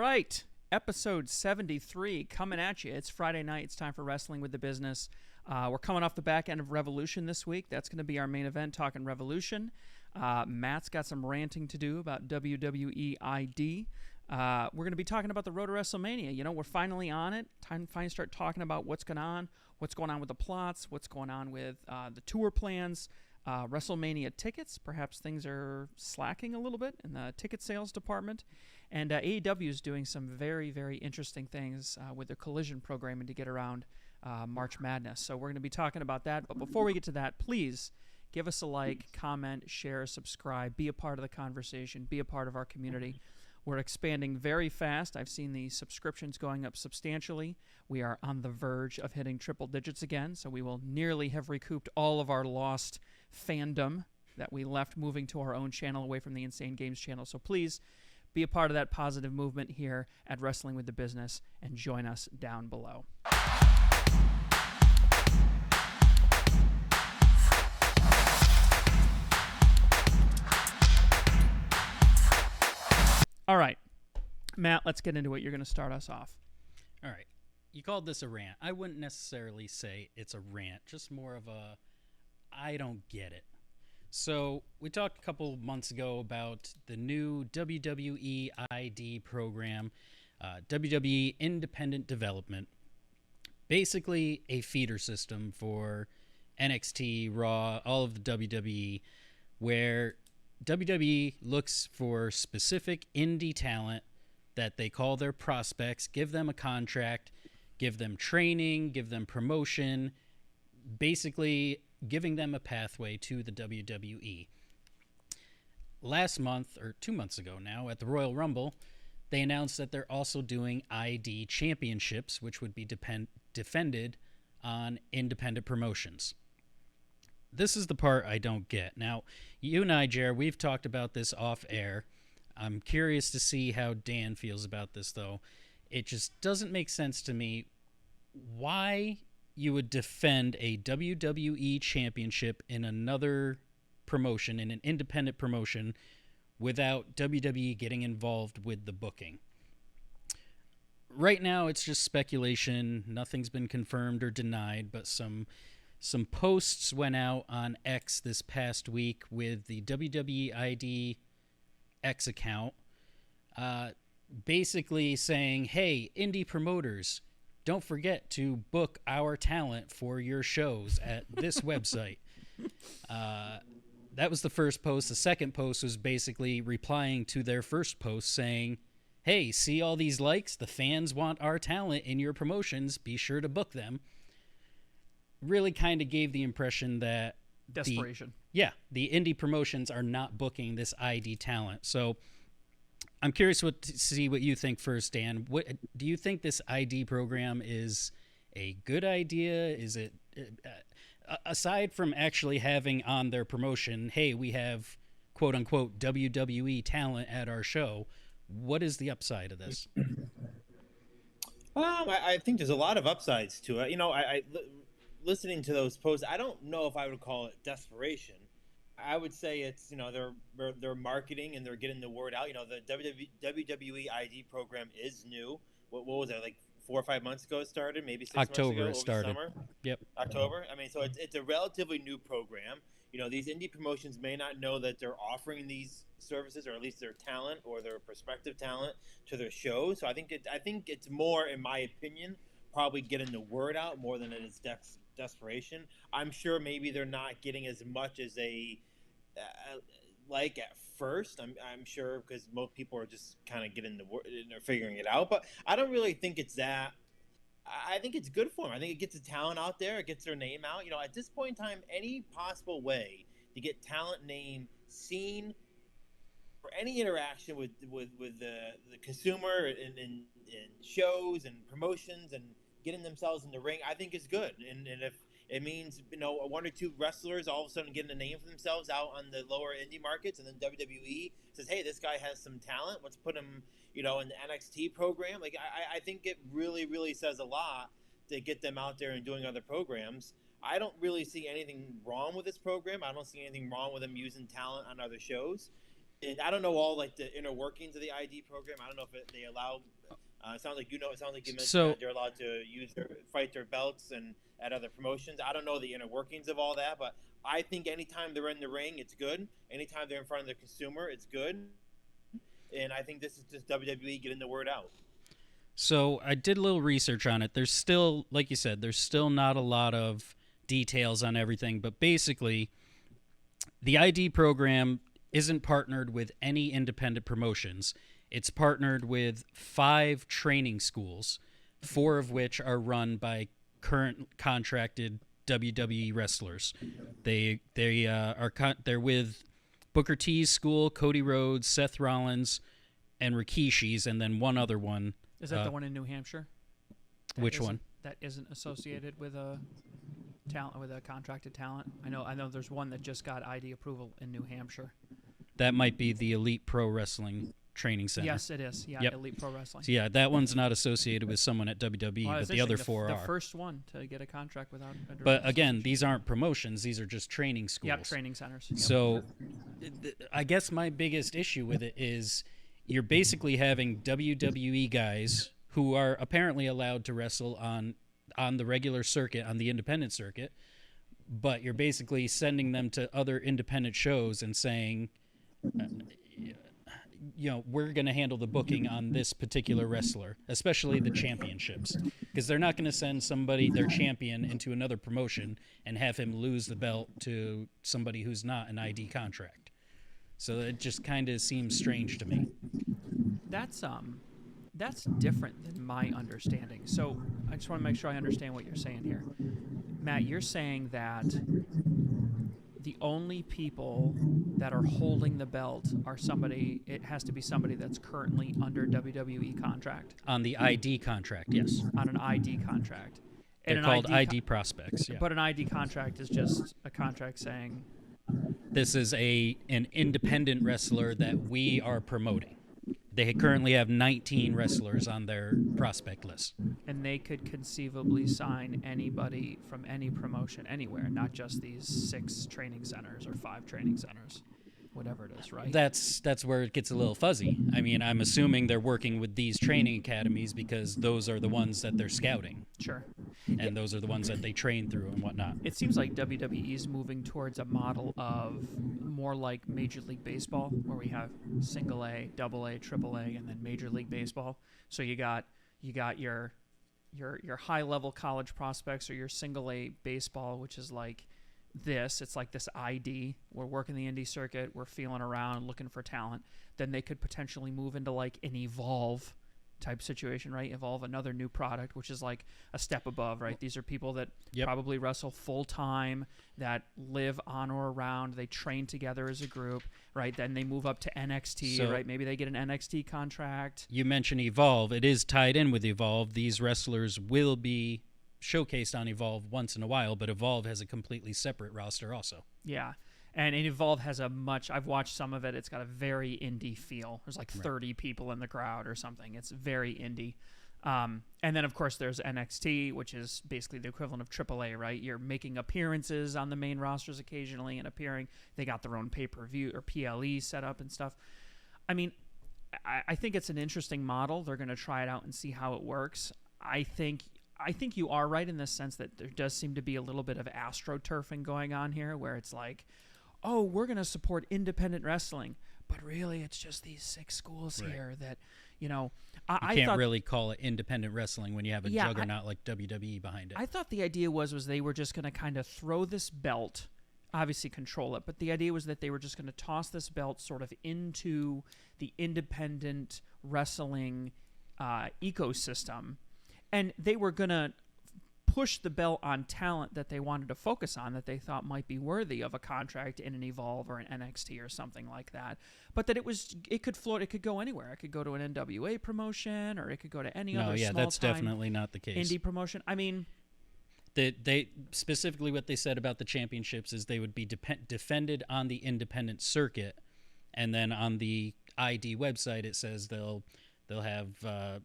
right, episode 73 coming at you. It's Friday night. It's time for Wrestling with the Business. We're coming off the back end of Revolution this week. That's going to be our main event, talking Revolution. Matt's got some ranting to do about WWE ID. We're going to be talking about the road to WrestleMania. You know, we're finally on it. Time to finally start talking about what's going on with the plots, what's going on with the tour plans, WrestleMania tickets. Perhaps things are slacking a little bit in the ticket sales department. And AEW is doing some very, very interesting things with their collision programming to get around March Madness. So we're going to be talking about that. But before we get to that, please give us a like, comment, share, subscribe, be a part of the conversation, be a part of our community. We're expanding very fast. I've seen the subscriptions going up substantially. We are on the verge of hitting triple digits again, so we will nearly have recouped all of our lost fandom that we left moving to our own channel away from the Insane Games channel. So please be a part of that positive movement here at Wrestling with the Business and join us down below. All right, Matt, let's get into it. You're going to start us off. All right. You called this a rant. I wouldn't necessarily say it's a rant, just more of a I don't get it. So we talked a couple months ago about the new WWE ID program, WWE Independent Development, basically a feeder system for NXT, Raw, all of the WWE, where WWE looks for specific indie talent that they call their prospects, give them a contract, give them training, give them promotion, basically giving them a pathway to the WWE. Last month, or 2 months ago now, at the Royal Rumble, they announced that they're also doing ID championships, which would be defended on independent promotions. This is the part I don't get. Now, you and I, Jer, we've talked about this off air. I'm curious to see how Dan feels about this, though. It just doesn't make sense to me why you would defend a WWE championship in another promotion, in an independent promotion, without WWE getting involved with the booking. Right now, it's just speculation. Nothing's been confirmed or denied, but some posts went out on X this past week with the WWE ID X account, basically saying, hey, indie promoters, don't forget to book our talent for your shows at this website. That was the first post. The second post was basically replying to their first post saying, hey, see all these likes? The fans want our talent in your promotions. Be sure to book them. Really kind of gave the impression that Desperation. The indie promotions are not booking this ID talent. So I'm curious to see what you think first, Dan. What do you think this ID program is a good idea? Is it, aside from actually having on their promotion, hey, we have quote unquote WWE talent at our show, what is the upside of this? I think there's a lot of upsides to it. You know, listening to those posts, I don't know if I would call it desperation. I would say it's, you know, they're marketing and they're getting the word out. You know, the WWE ID program is new. What was it, like 4 or 5 months ago it started? Maybe 6 October months ago, it started. Over the summer? Yep. October. I mean, so it's a relatively new program. You know, these indie promotions may not know that they're offering these services, or at least their talent or their prospective talent to their shows. So I think it's more, in my opinion, probably getting the word out more than it is desperation. I'm sure maybe they're not getting as much as they like at first. I'm sure, because most people are just kind of getting the word and they're figuring it out. But I don't really think it's that. I think it's good for them. I think it gets the talent out there. It gets their name out. You know, at this point in time, any possible way to get talent name seen, for any interaction with the consumer in shows and promotions and getting themselves in the ring, I think is good. And if it means, you know, 1 or 2 wrestlers all of a sudden getting a name for themselves out on the lower indie markets, and then WWE says, hey, this guy has some talent, let's put him, you know, in the NXT program. Like, I think it really, really says a lot to get them out there and doing other programs. I don't really see anything wrong with this program. I don't see anything wrong with them using talent on other shows. And I don't know all like the inner workings of the ID program. I don't know if they allow. It sounds like you know. It sounds like you mentioned that they're allowed to fight their belts and at other promotions. I don't know the inner workings of all that, but I think anytime they're in the ring, it's good. Anytime they're in front of the consumer, it's good. And I think this is just WWE getting the word out. So I did a little research on it. There's still, like you said, there's still not a lot of details on everything, but basically, the ID program isn't partnered with any independent promotions. It's partnered with 5 training schools, 4 of which are run by current contracted WWE wrestlers. They're with Booker T's school, Cody Rhodes, Seth Rollins, and Rikishi's, and then one other one. Is that the one in New Hampshire? Which one? That isn't associated with a talent, with a contracted talent. I know. There's one that just got ID approval in New Hampshire. That might be the Elite Pro Wrestling Training Center. Yes, it is. Yeah, yep. Elite Pro Wrestling. So yeah, that one's not associated with someone at WWE, but the other 4 are. The first one to get a contract without. But again, these aren't promotions; these are just training schools. Yep, training centers. Yep. So, I guess my biggest issue with it is you're basically having WWE guys who are apparently allowed to wrestle on the regular circuit, on the independent circuit, but you're basically sending them to other independent shows and saying, we're going to handle the booking on this particular wrestler, especially the championships, because they're not going to send their champion, into another promotion and have him lose the belt to somebody who's not an ID contract. So it just kind of seems strange to me. That's different than my understanding. So I just want to make sure I understand what you're saying here. Matt, you're saying that the only people that are holding the belt are it has to be somebody that's currently under WWE contract. On the ID contract, yes. On an ID contract. They're called ID prospects, yeah. But an ID contract is just a contract saying... This is an independent wrestler that we are promoting. They currently have 19 wrestlers on their prospect list. And they could conceivably sign anybody from any promotion anywhere, not just these 6 training centers or 5 training centers, whatever it is, right? That's where it gets a little fuzzy. I mean, I'm assuming they're working with these training academies because those are the ones that they're scouting. Sure. And those are the ones that they train through and whatnot. It seems like WWE is moving towards a model of more like Major League Baseball, where we have single A, double A, triple A, and then Major League Baseball. So you got your high level college prospects, or your single A baseball, which is like this. It's like this ID. We're working the indie circuit. We're feeling around, looking for talent. Then they could potentially move into like an Evolve type situation, right? Evolve, another new product, which is like a step above, right? These are people that probably wrestle full time, that live on or around. They train together as a group, right? Then they move up to NXT, right? Maybe they get an NXT contract. You mentioned Evolve. It is tied in with Evolve. These wrestlers will be showcased on Evolve once in a while, but Evolve has a completely separate roster also. Yeah. And Evolve has I've watched some of it. It's got a very indie feel. There's like 30 people in the crowd or something. It's very indie. And then, of course, there's NXT, which is basically the equivalent of AAA, right? You're making appearances on the main rosters occasionally and appearing. They got their own pay-per-view or PLE set up and stuff. I mean, I think it's an interesting model. They're going to try it out and see how it works. I think you are right in the sense that there does seem to be a little bit of astroturfing going on here, where it's like, oh, we're going to support independent wrestling, but really it's just these 6 schools here that, you can't really call it independent wrestling when you have a juggernaut like WWE behind it. I thought the idea was they were just going to kind of throw this belt, obviously control it, but the idea was that they were just going to toss this belt sort of into the independent wrestling ecosystem, and they were going to push the belt on talent that they wanted to focus on, that they thought might be worthy of a contract in an Evolve or an NXT or something like that. But that it could float, it could go anywhere. It could go to an NWA promotion, or it could go to any other small-time that's definitely not the case. Indie promotion. I mean, they specifically what they said about the championships is they would be defended on the independent circuit, and then on the ID website it says they'll have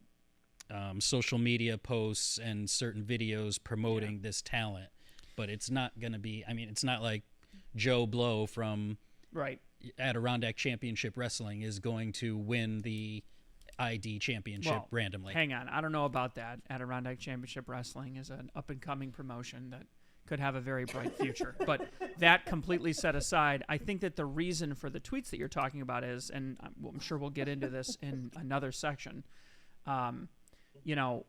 social media posts and certain videos promoting this talent, but it's not going to be, I mean, it's not like Joe Blow from Adirondack Championship Wrestling is going to win the ID Championship randomly. Hang on. I don't know about that. Adirondack Championship Wrestling is an up-and-coming promotion that could have a very bright future. But that completely set aside, I think that the reason for the tweets that you're talking about is, and I'm sure we'll get into this in another section, WWE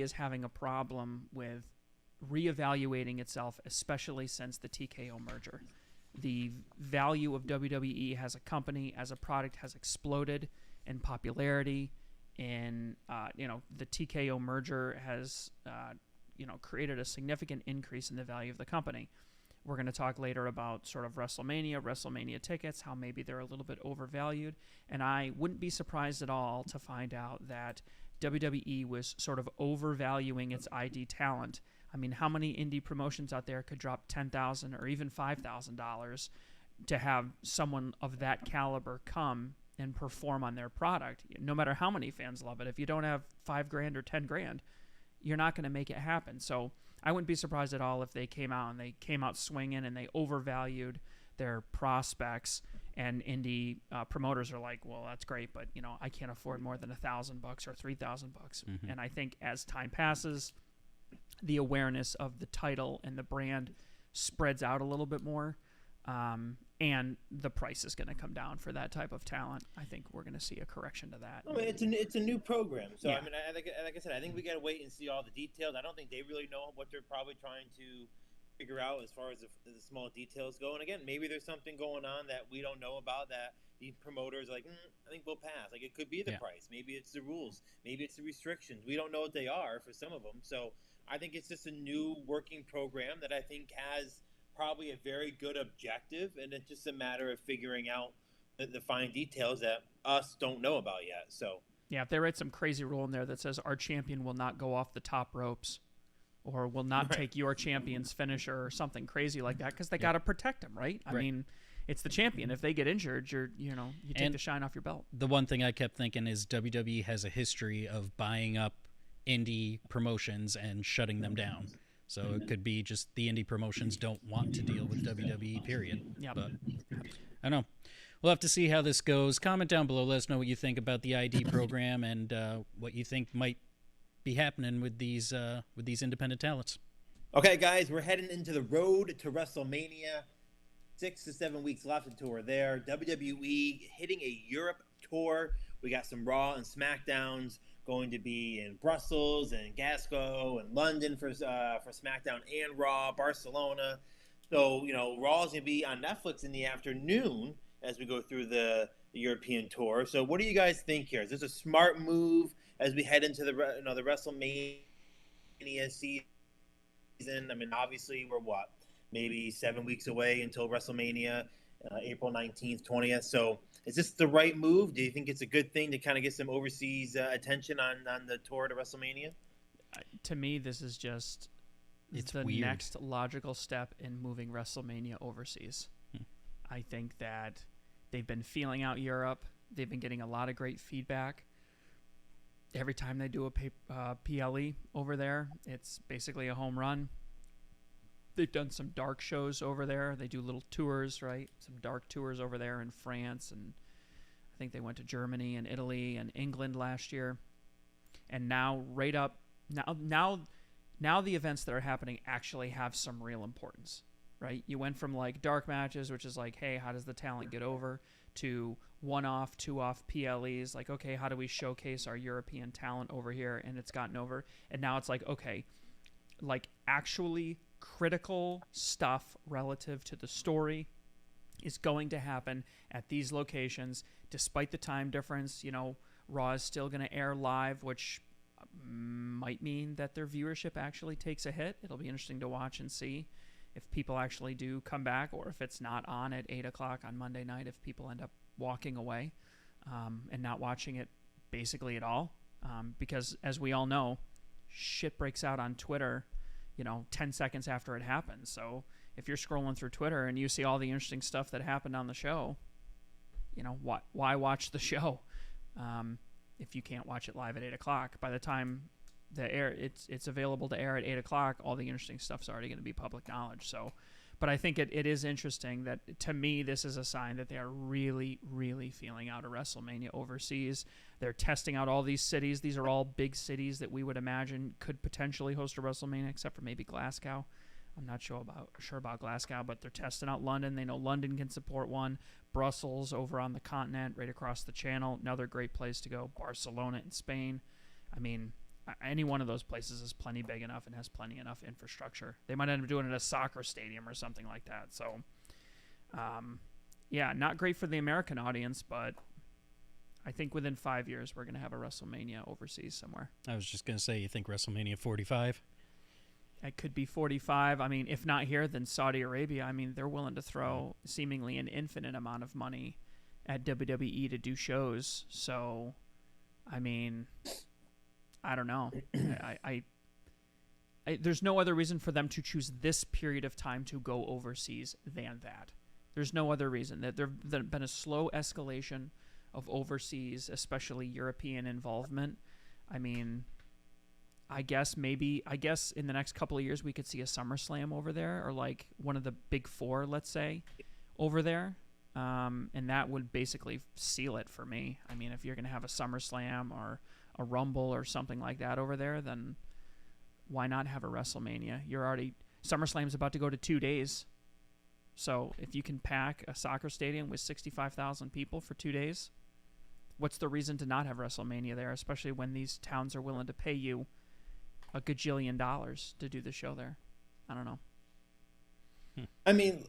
is having a problem with reevaluating itself, especially since the TKO merger. The value of WWE as a company, as a product, has exploded in popularity, and the TKO merger has created a significant increase in the value of the company. We're going to talk later about sort of WrestleMania tickets, how maybe they're a little bit overvalued, and I wouldn't be surprised at all to find out that WWE was sort of overvaluing its ID talent. I mean, how many indie promotions out there could drop $10,000 or even $5,000 to have someone of that caliber come and perform on their product? No matter how many fans love it, if you don't have $5,000 or $10,000, you're not going to make it happen. So I wouldn't be surprised at all if they came out swinging and they overvalued their prospects, and indie promoters are like, well, that's great, but I can't afford more than $1,000 or $3,000. Mm-hmm. And I think as time passes, the awareness of the title and the brand spreads out a little bit more, and the price is going to come down for that type of talent. I think we're going to see a correction to that. I mean, it's a new program, so yeah. I mean, like I said, I think we got to wait and see all the details. I don't think they really know what they're probably trying to figure out as far as the small details go. And again, maybe there's something going on that we don't know about that the promoters are like, I think we'll pass. Like, it could be the price, maybe it's the rules, maybe it's the restrictions. We don't know what they are for some of them. So I think it's just a new working program that I think has probably a very good objective, and it's just a matter of figuring out the fine details that us don't know about yet. So yeah, if they write some crazy rule in there that says our champion will not go off the top ropes, or will not take your champion's finisher, or something crazy like that, because they got to protect him, right? I mean, it's the champion. If they get injured, you take the shine off your belt. The one thing I kept thinking is WWE has a history of buying up indie promotions and shutting them down. So it could be just the indie promotions don't want to deal with WWE, period. Yeah. But I don't know. We'll have to see how this goes. Comment down below. Let us know what you think about the ID program and what you think might be happening with these independent talents. Okay, guys, we're heading into the road to WrestleMania. 6 to 7 weeks left to tour there. WWE hitting a Europe tour. We got some Raw and SmackDowns going to be in Brussels and Glasgow and London for SmackDown and Raw, Barcelona. So, Raw is going to be on Netflix in the afternoon as we go through the European tour. So what do you guys think here? Is this a smart move as we head into the WrestleMania season? I mean, obviously we're maybe 7 weeks away until WrestleMania, April 19th, 20th. So is this the right move? Do you think it's a good thing to kind of get some overseas attention on the tour to WrestleMania? To me, this is just the weird. Next logical step in moving WrestleMania overseas. I think that they've been feeling out Europe. They've been getting a lot of great feedback. Every time they do a PLE over there, it's basically a home run. They've done some dark shows over there. They do little tours, right? Some dark tours over there in France, and I think they went to Germany and Italy and England last year. And now now the events that are happening actually have some real importance, right? You went from like dark matches, which is like, hey, how does the talent get over, to one-off, two-off PLEs, like, okay, how do we showcase our European talent over here? And it's gotten over. And now it's like, okay, like actually critical stuff relative to the story is going to happen at these locations, despite the time difference. Raw is still going to air live, which might mean that their viewership actually takes a hit. It'll be interesting to watch and see if people actually do come back, or if it's not on at 8 o'clock on Monday night, if people end up walking away and not watching it basically at all. Because as we all know, shit breaks out on Twitter 10 seconds after it happens. So if you're scrolling through Twitter and you see all the interesting stuff that happened on the show, why watch the show if you can't watch it live at 8 o'clock? By the time it's available to air at 8 o'clock, all the interesting stuff's already going to be public knowledge. So, But I think it is interesting that, to me, this is a sign that they are really, really feeling out a WrestleMania overseas. They're testing out all these cities. These are all big cities that we would imagine could potentially host a WrestleMania, except for maybe Glasgow. I'm not sure about Glasgow, but they're testing out London. They know London can support one. Brussels over on the continent, right across the channel, another great place to go. Barcelona in Spain. I mean, any one of those places is plenty big enough and has plenty enough infrastructure. They might end up doing it at a soccer stadium or something like that. So, yeah, not great for the American audience, but I think within 5 years we're going to have a WrestleMania overseas somewhere. I was just going to say, you think WrestleMania 45? It could be 45. I mean, if not here, then Saudi Arabia. I mean, they're willing to throw seemingly an infinite amount of money at WWE to do shows. So, I mean, I don't know. I there's no other reason for them to choose this period of time to go overseas than that. There's no other reason. That there's been a slow escalation of overseas, especially European involvement. I mean, I guess in the next couple of years we could see a SummerSlam over there, or like one of the big four, let's say, over there. And that would basically seal it for me. I mean, if you're going to have a SummerSlam or a Rumble or something like that over there, then why not have a WrestleMania? SummerSlam's about to go to 2 days. So if you can pack a soccer stadium with 65,000 people for 2 days, what's the reason to not have WrestleMania there, especially when these towns are willing to pay you a gajillion dollars to do the show there? I don't know. I mean,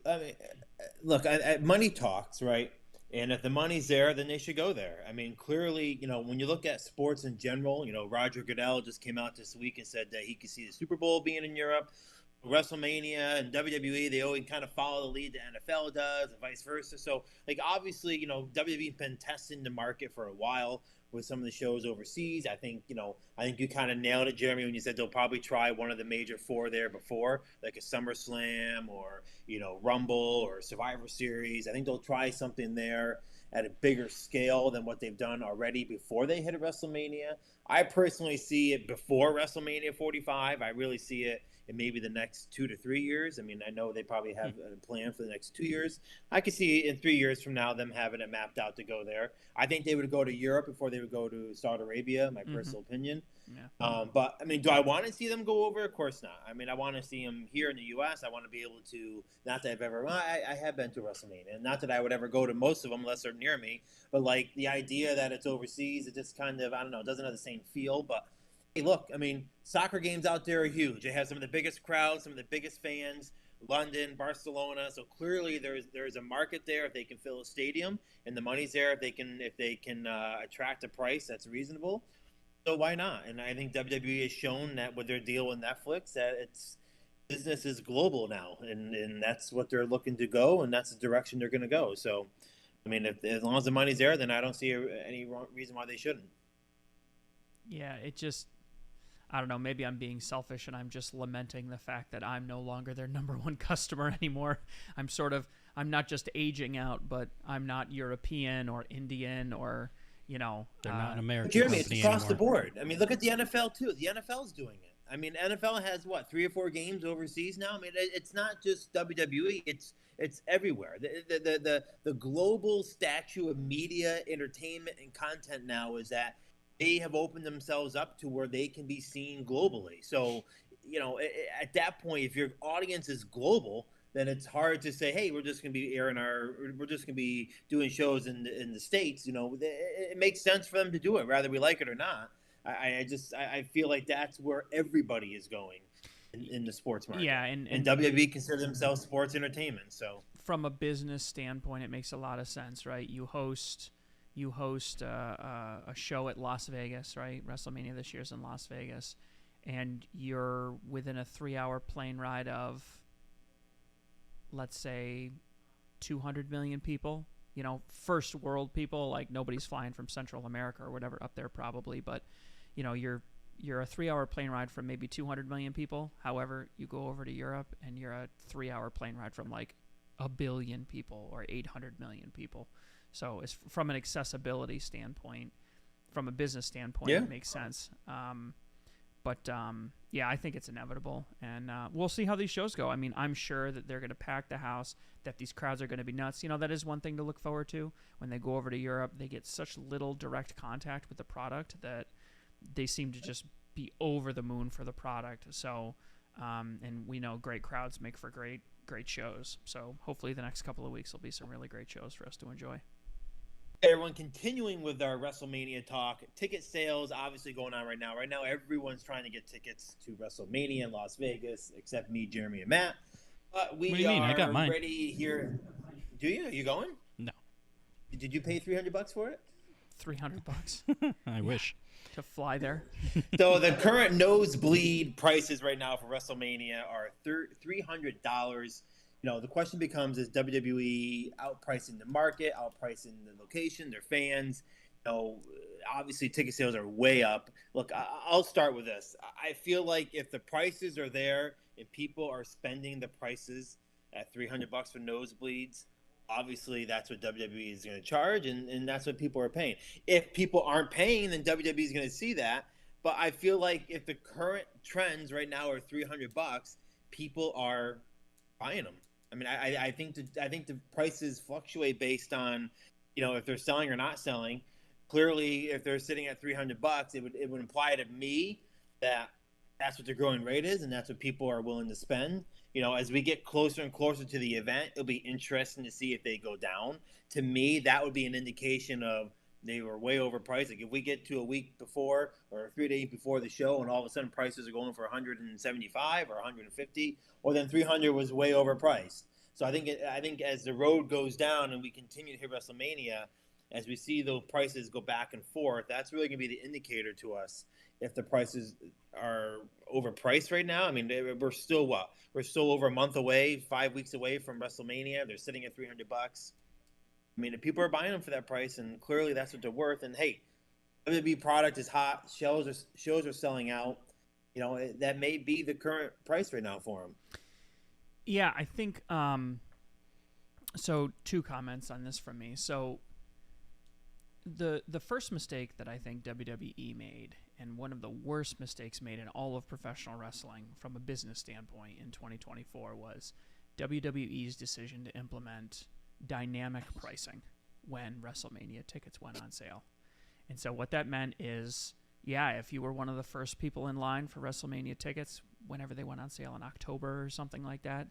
look, money talks, right? And if the money's there, then they should go there. I mean, clearly, when you look at sports in general, Roger Goodell just came out this week and said that he could see the Super Bowl being in Europe. WrestleMania and WWE, they always kind of follow the lead the NFL does, and vice versa. So, obviously, WWE's been testing the market for a while with some of the shows overseas. I think you kind of nailed it, Jeremy, when you said they'll probably try one of the major four there before, like a SummerSlam or, Rumble or Survivor Series. I think they'll try something there at a bigger scale than what they've done already before they hit a WrestleMania. I personally see it before WrestleMania 45. I really see it in maybe the next 2 to 3 years. I mean, I know they probably have a plan for the next 2 years. I could see in 3 years from now them having it mapped out to go there. I think they would go to Europe before they would go to Saudi Arabia, my personal opinion. Yeah. But, I mean, do I want to see them go over? Of course not. I mean, I want to see them here in the U.S. I want to be able to, not that I have been to WrestleMania, and not that I would ever go to most of them unless they're near me, but, the idea that it's overseas, it just kind of, I don't know, it doesn't have the same feel, but hey, look, I mean, soccer games out there are huge. They have some of the biggest crowds, some of the biggest fans, London, Barcelona. So clearly there's a market there if they can fill a stadium, and the money's there if they can attract a price that's reasonable. So why not? And I think WWE has shown that with their deal with Netflix that its business is global now, and that's what they're looking to go, and that's the direction they're going to go. So, I mean, as long as the money's there, then I don't see any reason why they shouldn't. Yeah, I don't know, maybe I'm being selfish and I'm just lamenting the fact that I'm no longer their number one customer anymore. I'm not just aging out, but I'm not European or Indian or, they're not an American. Jeremy, it's across the board. I mean, look at the NFL too. The NFL's doing it. I mean, NFL has 3 or 4 games overseas now. I mean, it's not just WWE. It's everywhere. The global statue of media, entertainment, and content now is that they have opened themselves up to where they can be seen globally. So, at that point, if your audience is global, then it's hard to say, hey, we're just going to be doing shows in the States. It makes sense for them to do it, whether we like it or not. I feel like that's where everybody is going in the sports market. Yeah, and WWE consider themselves sports entertainment. So, from a business standpoint, it makes a lot of sense, right? You host a show at Las Vegas, right? WrestleMania this year is in Las Vegas, and you're within a 3-hour plane ride of, let's say, 200 million people. First world people, like nobody's flying from Central America or whatever up there probably, but you're a 3-hour plane ride from maybe 200 million people. However, you go over to Europe and you're a 3-hour plane ride from like 1 billion people or 800 million people. So it's from an accessibility standpoint, from a business standpoint, It makes sense. But yeah, I think it's inevitable, and we'll see how these shows go. I mean, I'm sure that they're going to pack the house, that these crowds are going to be nuts. You know, that is one thing to look forward to. When they go over to Europe, they get such little direct contact with the product that they seem to just be over the moon for the product. So, and we know great crowds make for great shows. So hopefully the next couple of weeks will be some really great shows for us to enjoy. Hey everyone, continuing with our WrestleMania talk. Ticket sales obviously going on right now. Right now, everyone's trying to get tickets to WrestleMania in Las Vegas, except me, Jeremy, and Matt. But we What do you mean? I got mine. Ready here. Do you? Are you going? No. Did you pay $300 for it? $300 I wish. to fly there. So the current nosebleed prices right now for WrestleMania are $300. You know, the question becomes, is WWE outpricing the market, outpricing the location, their fans? You know, obviously ticket sales are way up. Look, I'll start with this. I feel like if the prices are there and people are spending the prices at $300 for nosebleeds, obviously that's what WWE is going to charge, and that's what people are paying. If people aren't paying, then WWE is going to see that. But I feel like if the current trends right now are $300, people are buying them. I mean, I think the prices fluctuate based on, you know, if they're selling or not selling. Clearly, if they're sitting at $300, it would imply to me that that's what their going rate is, and that's what people are willing to spend. You know, as we get closer and closer to the event, it'll be interesting to see if they go down. To me, that would be an indication of they were way overpriced. Like if we get to a week before or 3 days before the show, and all of a sudden prices are going for 175 or 150, or then 300 was way overpriced. So I think as the road goes down and we continue to hit WrestleMania, as we see those prices go back and forth, that's really going to be the indicator to us if the prices are overpriced right now. I mean, we're still over a month away, 5 weeks away from WrestleMania. They're sitting at $300. I mean, if people are buying them for that price, and clearly that's what they're worth. And hey, WWE product is hot. Shows are selling out. You know, that may be the current price right now for them. Yeah, I think. So 2 comments on this from me. So the first mistake that I think WWE made, and one of the worst mistakes made in all of professional wrestling from a business standpoint in 2024, was WWE's decision to implement dynamic pricing when WrestleMania tickets went on sale. And so what that meant is, yeah, if you were one of the first people in line for WrestleMania tickets, whenever they went on sale in October or something like that,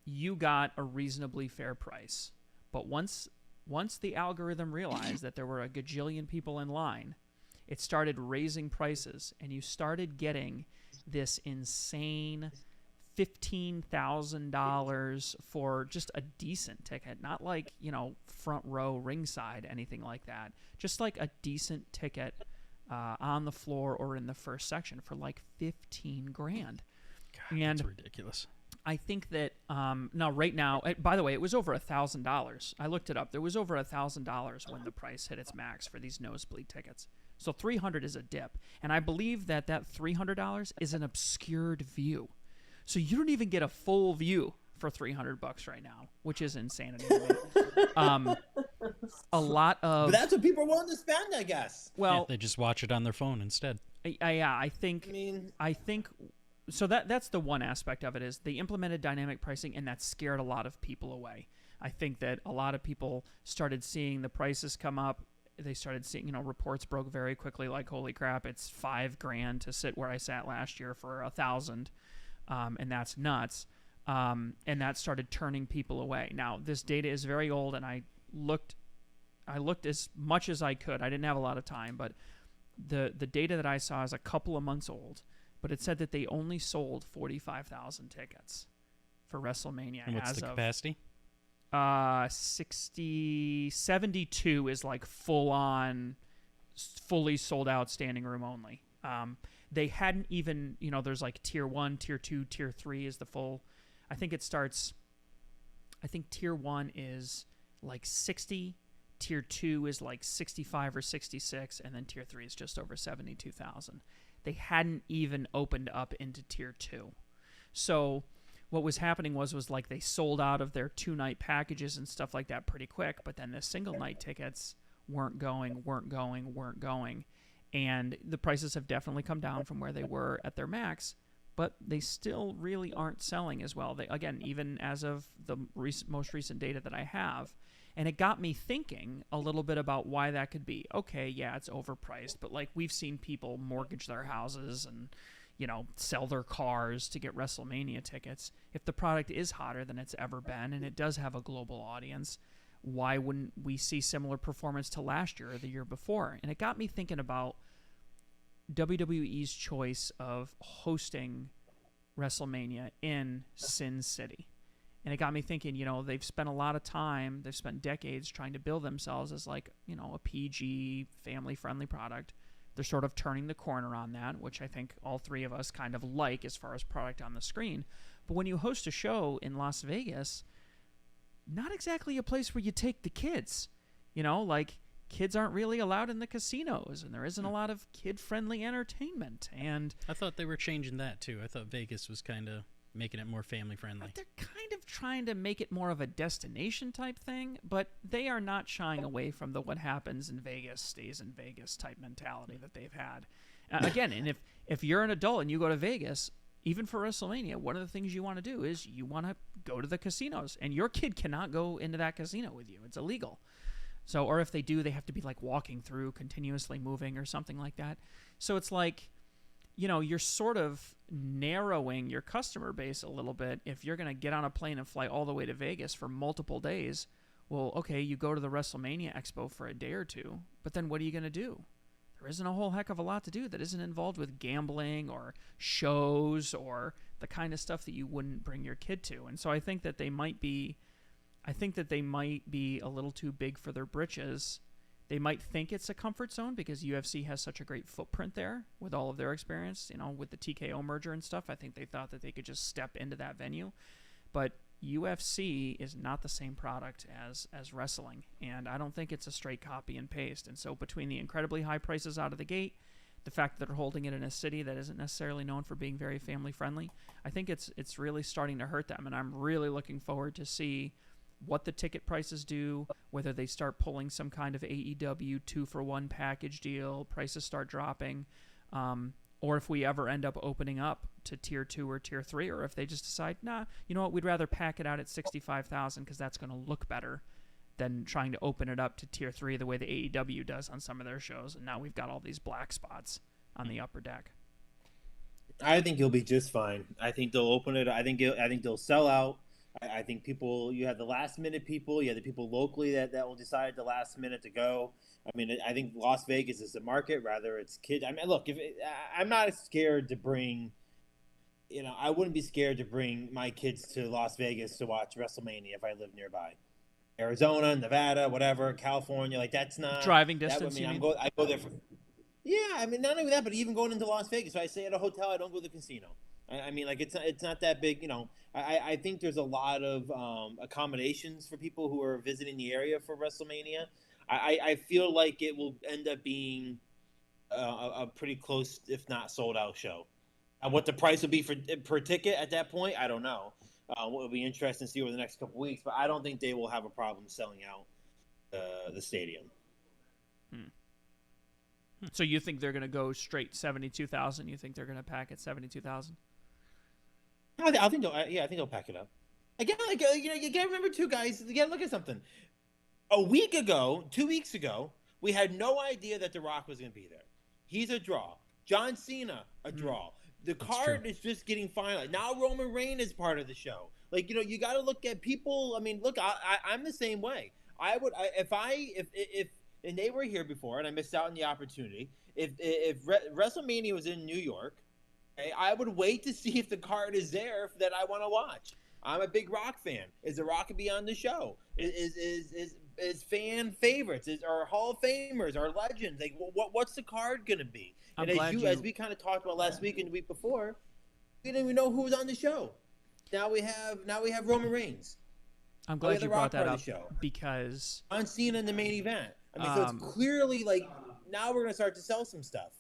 you got a reasonably fair price. But once the algorithm realized that there were a gajillion people in line, it started raising prices, and you started getting this insane $15,000 for just a decent ticket, not like, you know, front row ringside, anything like that. Just like a decent ticket on the floor or in the first section for like $15,000. God, and that's ridiculous. I think that now, right now, by the way, it was over $1,000. I looked it up. There was over $1,000 when the price hit its max for these nosebleed tickets. So $300 is a dip, and I believe that $300 is an obscured view. So you don't even get a full view for $300 right now, which is insanity to me. A lot of, but that's what people are willing to spend, I guess. Well, yeah, they just watch it on their phone instead. I think so. That's the one aspect of it, is they implemented dynamic pricing, and that scared a lot of people away. I think that a lot of people started seeing the prices come up. They started seeing, you know, reports broke very quickly, like, holy crap, it's $5,000 to sit where I sat last year for $1,000. And that's nuts. And that started turning people away. Now, this data is very old, and I looked as much as I could. I didn't have a lot of time, but the data that I saw is a couple of months old. But it said that they only sold 45,000 tickets for WrestleMania. And what's the capacity? 72 is like fully sold out, standing room only. They hadn't even, you know, there's like tier 1, tier 2, tier 3 is the full. I think tier 1 is like 60, tier 2 is like 65 or 66, and then tier 3 is just over 72,000. They hadn't even opened up into tier 2. So what was happening was like they sold out of their 2-night packages and stuff like that pretty quick, but then the single night tickets weren't going. And the prices have definitely come down from where they were at their max, but they still really aren't selling as well. They, again, even as of the most recent data that I have. And it got me thinking a little bit about why that could be. Okay, yeah, it's overpriced, but like we've seen people mortgage their houses and, sell their cars to get WrestleMania tickets. If the product is hotter than it's ever been and it does have a global audience, why wouldn't we see similar performance to last year or the year before? And it got me thinking about WWE's choice of hosting WrestleMania in Sin City. And it got me thinking, they've spent a lot of time, they've spent decades trying to build themselves as like, a PG, family-friendly product. They're sort of turning the corner on that, which I think all three of us kind of like as far as product on the screen. But when you host a show in Las Vegas, not exactly a place where you take the kids. Like kids aren't really allowed in the casinos, and there isn't a lot of kid-friendly entertainment. And I thought they were changing that too. I thought Vegas was kind of making it more family-friendly. They're kind of trying to make it more of a destination type thing, but they are not shying away from the what happens in Vegas stays in Vegas type mentality that they've had. Again, and if you're an adult and you go to Vegas, even for WrestleMania, one of the things you want to do is you want to go to the casinos, and your kid cannot go into that casino with you. It's illegal. So, or if they do, they have to be like walking through, continuously moving or something like that. So it's like, you're sort of narrowing your customer base a little bit if you're going to get on a plane and fly all the way to Vegas for multiple days. Well, okay, you go to the WrestleMania Expo for a day or two, but then what are you going to do? There isn't a whole heck of a lot to do that isn't involved with gambling or shows or the kind of stuff that you wouldn't bring your kid to. And so I think that they might be a little too big for their britches. They might think it's a comfort zone because UFC has such a great footprint there with all of their experience, with the TKO merger and stuff. I think they thought that they could just step into that venue. But UFC is not the same product as wrestling, and I don't think it's a straight copy and paste. And so between the incredibly high prices out of the gate, the fact that they're holding it in a city that isn't necessarily known for being very family-friendly, I think it's really starting to hurt them. And I'm really looking forward to see what the ticket prices do, whether they start pulling some kind of AEW 2-for-1 package deal, prices start dropping, or if we ever end up opening up to Tier 2 or Tier 3, or if they just decide, nah, you know what, we'd rather pack it out at $65,000 because that's going to look better than trying to open it up to Tier 3 the way the AEW does on some of their shows, and now we've got all these black spots on the upper deck. I think you'll be just fine. I think they'll open it. I think they'll sell out. I think you have the last minute people, you have the people locally that will decide at the last minute to go. I mean, I think Las Vegas is the market, rather it's kids. I mean, look, I'm not scared to bring, I wouldn't be scared to bring my kids to Las Vegas to watch WrestleMania if I lived nearby. Arizona, Nevada, whatever, California, like that's not driving distance. I go there for. Yeah, I mean, not only that, but even going into Las Vegas, so I stay at a hotel. I don't go to the casino. I mean, like it's not that big, I think there's a lot of accommodations for people who are visiting the area for WrestleMania. I feel like it will end up being a pretty close, if not sold out show. What the price will be per ticket at that point, I don't know. It'll be interesting to see over the next couple weeks, but I don't think they will have a problem selling out the stadium. So you think they're going to go straight 72,000? You think they're going to pack at 72,000? I think they'll pack it up. Again, you gotta remember too, guys. You gotta look at something. 2 weeks ago, we had no idea that The Rock was gonna be there. He's a draw. John Cena, a draw. The card is just getting finalized. Now Roman Reigns is part of the show. Like, you gotta look at people. I mean, look, I'm the same way. If and they were here before, and I missed out on the opportunity. If WrestleMania was in New York, I would wait to see if the card is there that I want to watch. I'm a big Rock fan. Is The Rock be on the show? Is fan favorites? Are Hall of Famers? Are legends? Like, what's the card gonna be? As we kind of talked about last week and the week before, we didn't even know who was on the show. Now we have Roman Reigns. I'm glad you brought that up because John Cena in the main event. I mean, so it's clearly like now we're gonna start to sell some stuff.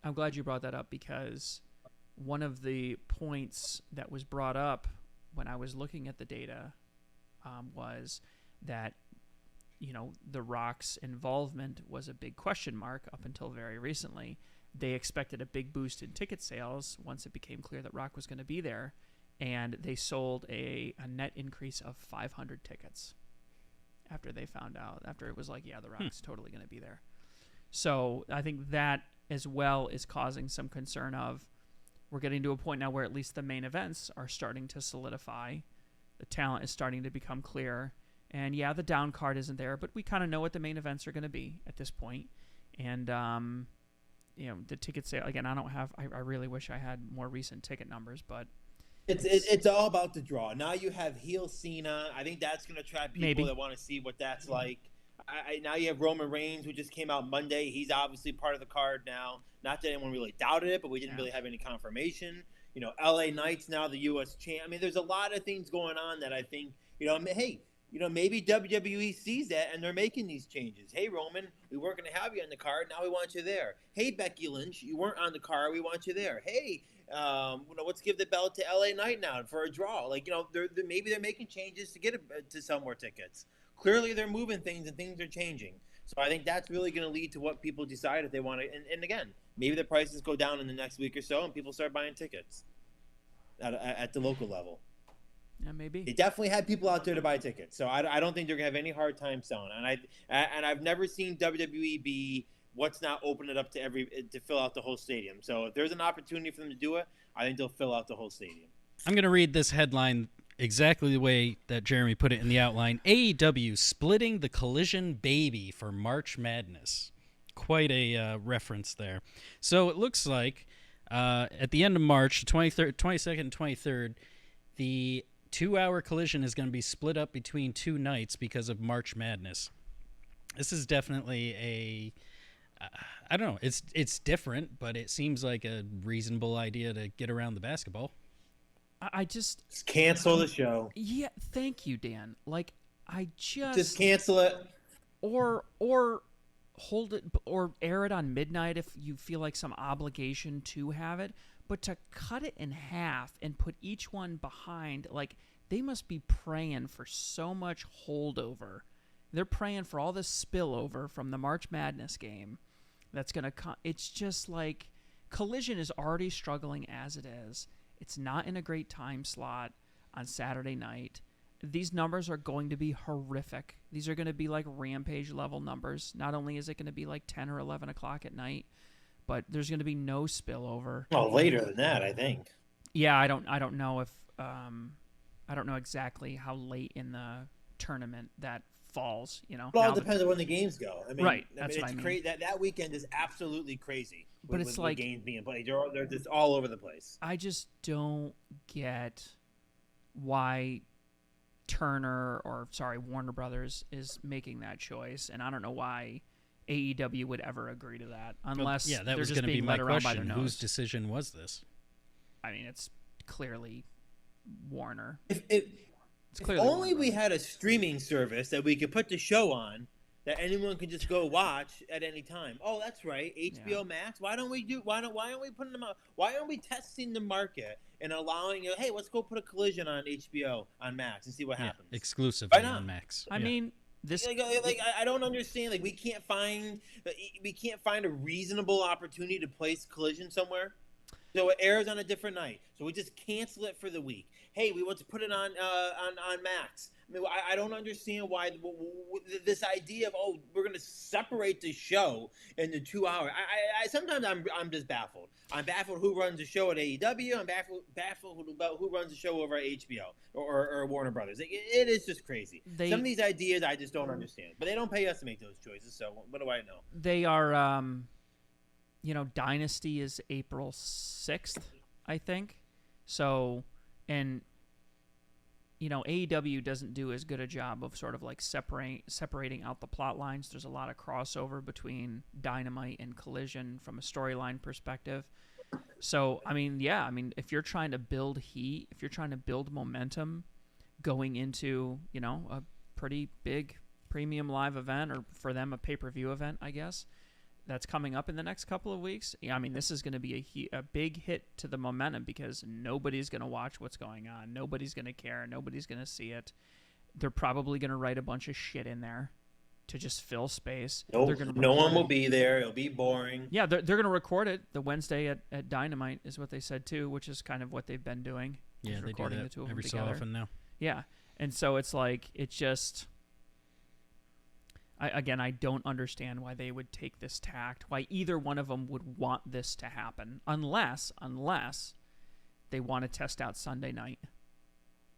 I'm glad you brought that up because one of the points that was brought up when I was looking at the data was that The Rock's involvement was a big question mark up until very recently. They expected a big boost in ticket sales once it became clear that Rock was going to be there, and they sold a net increase of 500 tickets after they found out, after it was like, yeah, The Rock's totally going to be there. So I think that as well is causing some concern of, we're getting to a point now where at least the main events are starting to solidify. The talent is starting to become clear. And yeah, the down card isn't there, but we kind of know what the main events are going to be at this point. And, the ticket sale, again, I really wish I had more recent ticket numbers, but it's all about the draw. Now you have heel Cena. I think that's going to attract people that want to see what that's like. Now you have Roman Reigns, who just came out Monday. He's obviously part of the card now. Not that anyone really doubted it, but we didn't really have any confirmation. LA Knight's now the U.S. champ. I mean, there's a lot of things going on that I think, hey, maybe WWE sees that and they're making these changes. Hey, Roman, we weren't going to have you on the card. Now we want you there. Hey, Becky Lynch, you weren't on the card. We want you there. Hey, let's give the belt to LA Knight now for a draw. Maybe they're making changes to get to sell more tickets. Clearly, they're moving things and things are changing. So I think that's really going to lead to what people decide if they want to. And again, maybe the prices go down in the next week or so and people start buying tickets at the local level. Yeah, maybe. They definitely had people out there to buy tickets, so I don't think they're gonna have any hard time selling. And I've never seen WWE be what's not open it up to fill out the whole stadium. So if there's an opportunity for them to do it, I think they'll fill out the whole stadium. I'm gonna read this headline exactly the way that Jeremy put it in the outline. AEW splitting the Collision baby for March Madness. Quite a reference there. So it looks like at the end of March, 23rd, 22nd, and 23rd, the 2-hour Collision is going to be split up between 2 nights because of March Madness. This is definitely I don't know, it's different, but it seems like a reasonable idea to get around the basketball. I just cancel the show. Yeah, thank you, Dan. Just cancel it, or hold it, or air it on midnight if you feel like some obligation to have it. But to cut it in half and put each one behind, they must be praying for so much holdover. They're praying for all this spillover from the March Madness game that's going to come. It's just like Collision is already struggling as it is. It's not in a great time slot on Saturday night. These numbers are going to be horrific. These are going to be like Rampage level numbers. Not only is it going to be like 10 or 11 o'clock at night, but there's going to be no spillover. Oh, later than that, I think. Yeah, I don't know if I don't know exactly how late in the tournament that falls. Well, it depends on when the games go. I mean, right. That's what I mean. That weekend is absolutely crazy. But it's like games being played. They're just all over the place. I just don't get why Warner Brothers is making that choice, and I don't know why AEW would ever agree to that unless that was going to be my question. Whose decision was this? I mean, it's clearly Warner. If only we had a streaming service that we could put the show on that anyone could just go watch at any time. Oh, that's right, HBO Max. Why aren't we putting them out? Why aren't we testing the market and allowing hey, let's go put a Collision on HBO on Max and see what happens. Exclusively on Max. I mean, this I don't understand. We can't find a reasonable opportunity to place Collision somewhere. So it airs on a different night. So we just cancel it for the week. Hey, we want to put it on Max. I mean, I don't understand why this idea of we're going to separate the show into 2 hours. I sometimes I'm just baffled. I'm baffled who runs the show at AEW. I'm baffled about who runs the show over at HBO or Warner Brothers. It is just crazy. Some of these ideas I just don't understand. But they don't pay us to make those choices. So what do I know? They are. Dynasty is April 6th, I think. So, and AEW doesn't do as good a job of sort of like separating out the plot lines. There's a lot of crossover between Dynamite and Collision from a storyline perspective. So, if you're trying to build heat, if you're trying to build momentum going into, a pretty big premium live event, or for them, a pay-per-view event, I guess, that's coming up in the next couple of weeks. This is going to be a big hit to the momentum because nobody's going to watch what's going on. Nobody's going to care. Nobody's going to see it. They're probably going to write a bunch of shit in there to just fill space. Nope, no one will be there. It'll be boring. Yeah, they're going to record it the Wednesday at Dynamite is what they said too, which is kind of what they've been doing. Yeah, they do recording that the two of every them so together. often now. Yeah, and so it's like it just. I don't understand why they would take this tact. Why either one of them would want this to happen, unless they want to test out Sunday night.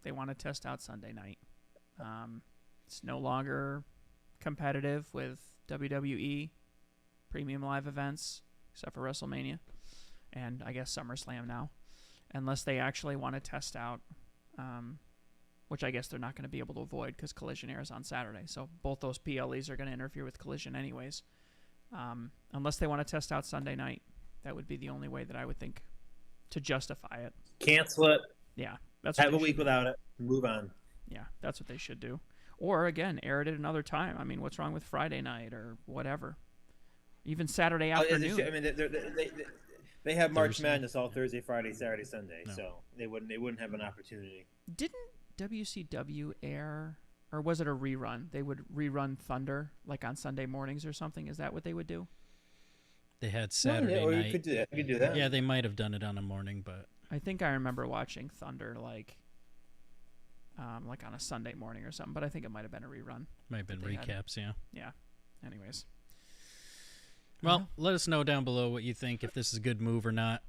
They want to test out Sunday night. It's no longer competitive with WWE premium live events, except for WrestleMania, and I guess SummerSlam now, unless they actually want to test out, which I guess they're not going to be able to avoid because Collision airs on Saturday. So both those PLEs are going to interfere with Collision anyways. Unless they want to test out Sunday night, that would be the only way that I would think to justify it. Cancel it. Yeah, that's have a week without it. Move on. Yeah, that's what they should do. Or again, air it at another time. I mean, what's wrong with Friday night or whatever? Even Saturday afternoon. I mean, they have March Madness all Thursday, Friday, Saturday, Sunday, so they wouldn't have an opportunity. Didn't WCW air, or was it a rerun? They would rerun Thunder like on Sunday mornings or something. Is that what they would do? They had Saturday night. You could do that. Yeah, they might have done it on a morning, but I think I remember watching Thunder like on a Sunday morning or something. But I think it might have been a rerun. Might have been recaps. Yeah. Yeah. Anyways. Well, let us know down below what you think, if this is a good move or not.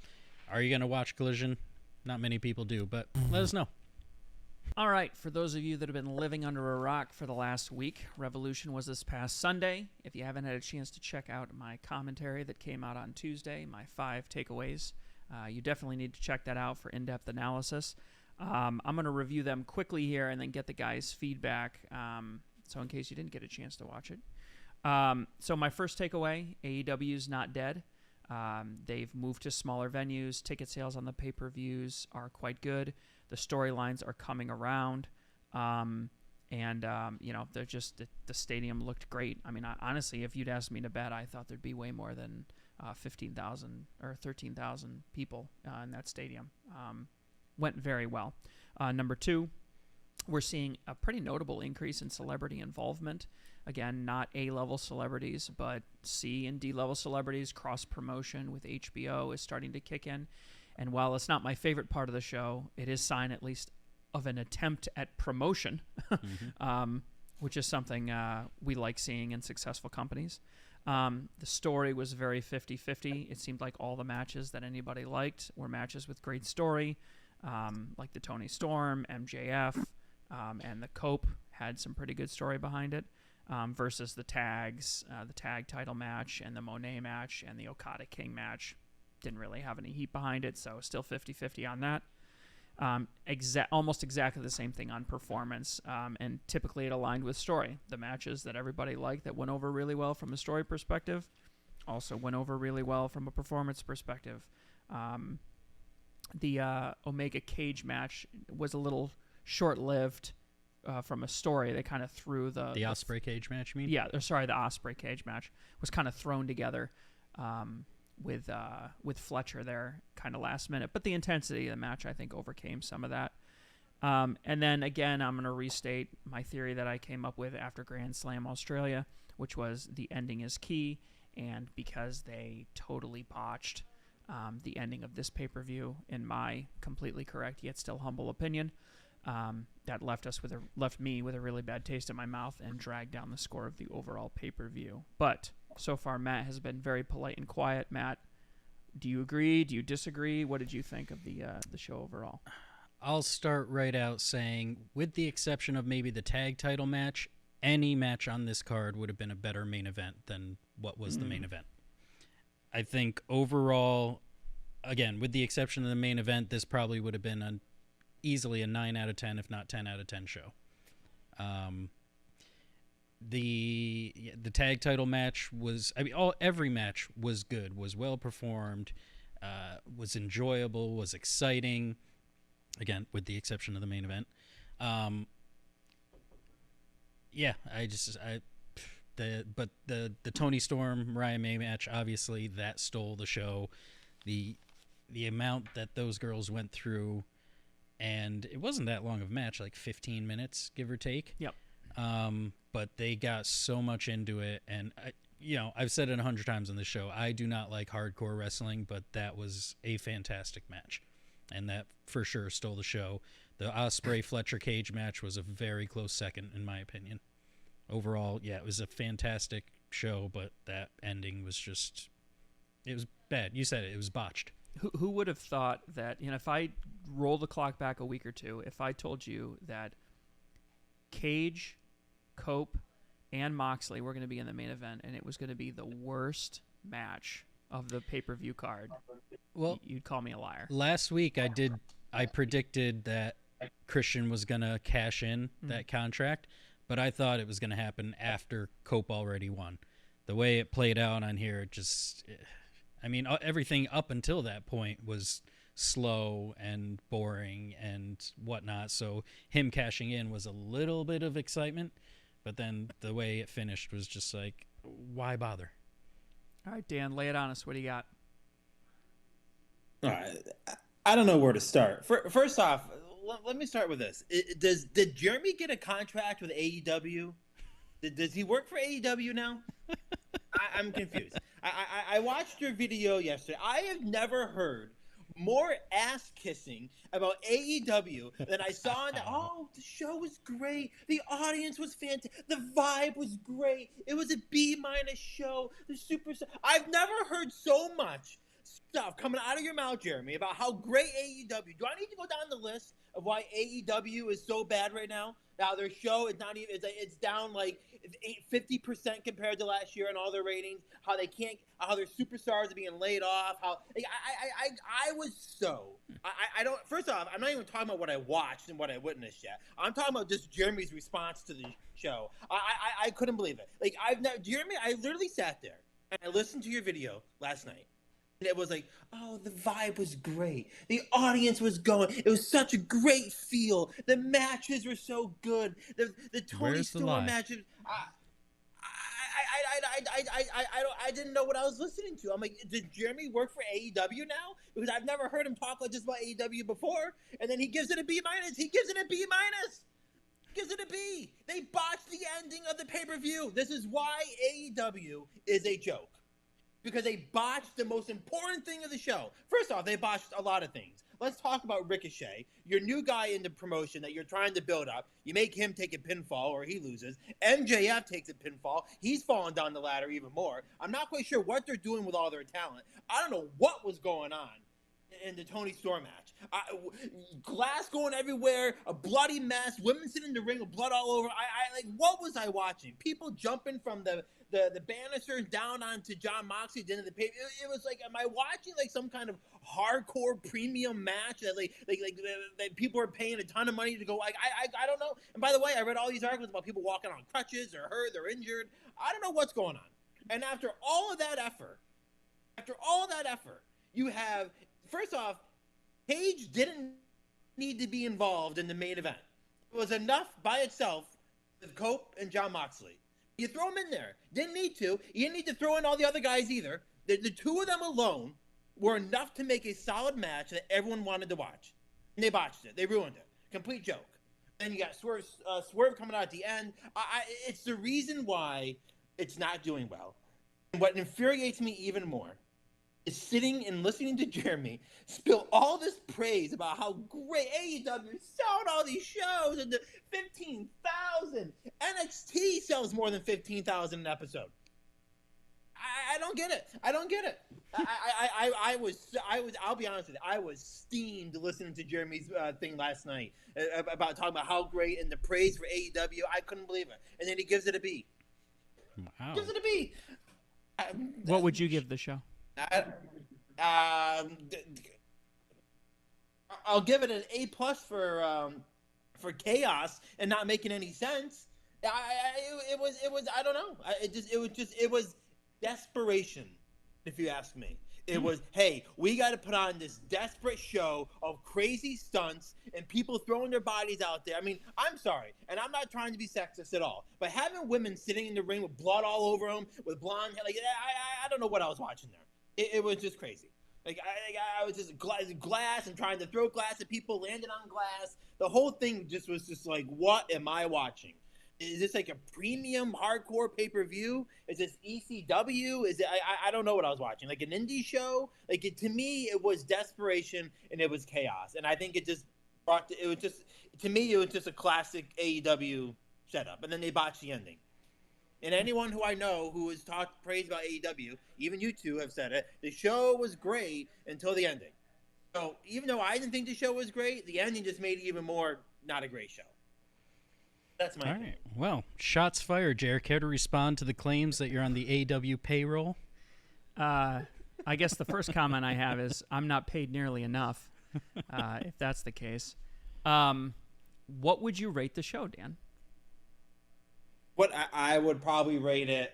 Are you going to watch Collision? Not many people do, but let us know. All right, for those of you that have been living under a rock for the last week, Revolution was this past Sunday. If you haven't had a chance to check out my commentary that came out on Tuesday, my 5 takeaways, you definitely need to check that out for in-depth analysis. I'm going to review them quickly here and then get the guys' feedback, so in case you didn't get a chance to watch it. So my first takeaway, AEW's not dead. They've moved to smaller venues. Ticket sales on the pay-per-views are quite good. The storylines are coming around. They're just the stadium looked great. I mean, honestly, if you'd asked me to bet, I thought there'd be way more than 15,000 or 13,000 people in that stadium. Went very well. Number 2, we're seeing a pretty notable increase in celebrity involvement. Again, not A-level celebrities, but C and D-level celebrities. Cross-promotion with HBO is starting to kick in. And while it's not my favorite part of the show, it is sign at least of an attempt at promotion, which is something we like seeing in successful companies. The story was very 50-50. It seemed like all the matches that anybody liked were matches with great story, like the Tony Storm, MJF, and the Cope had some pretty good story behind it, versus the tags, the tag title match and the Monet match and the Okada King match. Didn't really have any heat behind it, so still 50-50 on that. Almost exactly the same thing on performance, and typically it aligned with story. The matches that everybody liked that went over really well from a story perspective also went over really well from a performance perspective. The Omega Cage match was a little short-lived from a story. They kind of threw the Ospreay Cage match, you mean? Yeah, the Ospreay Cage match was kind of thrown together with Fletcher there kind of last minute. But the intensity of the match, I think, overcame some of that. And then, again, I'm going to restate my theory that I came up with after Grand Slam Australia, which was the ending is key. And because they totally botched the ending of this pay-per-view, in my completely correct yet still humble opinion, that left me with a really bad taste in my mouth and dragged down the score of the overall pay-per-view. But so far, Matt has been very polite and quiet. Matt, do you agree? Do you disagree? What did you think of the show overall? I'll start right out saying, with the exception of maybe the tag title match, any match on this card would have been a better main event than what was the main event. I think overall, again, with the exception of the main event, this probably would have been easily a 9 out of 10, if not 10 out of 10 show. The tag title match was, every match was good, was well performed, was enjoyable, was exciting. Again, with the exception of the main event. The Tony Storm Mariah May match, obviously that stole the show. The amount that those girls went through, and it wasn't that long of a match, like 15 minutes, give or take. Yep. But they got so much into it, and I've said it 100 times on the show. I do not like hardcore wrestling, but that was a fantastic match, and that for sure stole the show. The Ospreay Fletcher Cage match was a very close second, in my opinion. Overall, yeah, it was a fantastic show, but that ending was it was bad. You said it was botched. Who would have thought that, if I roll the clock back a week or two, if I told you that Cage, Cope, and Moxley were going to be in the main event, and it was going to be the worst match of the pay-per-view card, well, you'd call me a liar. Last week I predicted that Christian was going to cash in that contract, but I thought it was going to happen after Cope already won. The way it played out on here, everything up until that point was slow and boring and whatnot, so him cashing in was a little bit of excitement, but then the way it finished was just like, why bother? All right, Dan, lay it on us. What do you got? All right. I don't know where to start. First off, let me start with this. Did Jeremy get a contract with AEW? Does he work for AEW now? I'm confused. I watched your video yesterday. I have never heard more ass kissing about AEW than I saw in the show was great. The audience was fantastic. The vibe was great. It was a B- show. The super. I've never heard so much stuff coming out of your mouth, Jeremy, about how great AEW. Do I need to go down the list of why AEW is so bad right now? Now their show is not even. It's down like 50% compared to last year in all their ratings. How they can't. How their superstars are being laid off. How I was so. I don't. First off, I'm not even talking about what I watched and what I witnessed yet. I'm talking about just Jeremy's response to the show. I couldn't believe it. Like Jeremy, I literally sat there and I listened to your video last night. And it was like, oh, the vibe was great. The audience was going. It was such a great feel. The matches were so good. The Tony Storm matches. I didn't know what I was listening to. I'm like, did Jeremy work for AEW now? Because I've never heard him talk like just about AEW before. And then he gives it a B-. He gives it a B-. Gives it a B. They botched the ending of the pay-per-view. This is why AEW is a joke. Because they botched the most important thing of the show. First off, they botched a lot of things. Let's talk about Ricochet, your new guy in the promotion that you're trying to build up. You make him take a pinfall or he loses. MJF takes a pinfall. He's falling down the ladder even more. I'm not quite sure what they're doing with all their talent. I don't know what was going on in the Tony Storm match. Glass going everywhere, a bloody mess, women sitting in the ring with blood all over. What was I watching? People jumping from the banisters down onto John Moxley at the end of the pay. It was like, am I watching like some kind of hardcore premium match that people are paying a ton of money to go? I don't know. And by the way, I read all these articles about people walking on crutches or hurt or injured. I don't know what's going on. And after all of that effort, you have, first off, Page didn't need to be involved in the main event. It was enough by itself with Cope and John Moxley. You throw them in there. Didn't need to. You didn't need to throw in all the other guys either. The two of them alone were enough to make a solid match that everyone wanted to watch. And they botched it. They ruined it. Complete joke. And you got Swerve coming out at the end. It's the reason why it's not doing well. And what infuriates me even more is sitting and listening to Jeremy spill all this praise about how great AEW sold all these shows and the 15,000. NXT sells more than 15,000 an episode. I don't get it. I'll be honest with you. I was steamed listening to Jeremy's thing last night about talking about how great and the praise for AEW. I couldn't believe it. And then he gives it a B. Wow. Gives it a B. What would you give the show? I'll give it an A+ for chaos and not making any sense. It was I don't know. It was desperation, if you ask me. It was, hey, we got to put on this desperate show of crazy stunts and people throwing their bodies out there. I mean, I'm sorry, and I'm not trying to be sexist at all, but having women sitting in the ring with blood all over them, with blonde hair, I don't know what I was watching there. It was just crazy. I was just glass and trying to throw glass at people, landing on glass. The whole thing was just like, what am I watching? Is this like a premium hardcore pay-per-view? Is this ECW? Is it? I don't know what I was watching. Like an indie show? Like to me, it was desperation and it was chaos. And I think it just brought. It was just to me, it was just a classic AEW setup. And then they botched the ending. And anyone who I know who has talked praise about AEW, even you two have said it, the show was great until the ending. So even though I didn't think the show was great, the ending just made it even more not a great show. That's my opinion. Right. Well, shots fired, Jared. Care to respond to the claims that you're on the AEW payroll? I guess the first comment I have is I'm not paid nearly enough, if that's the case. What would you rate the show, Dan? What I would probably rate it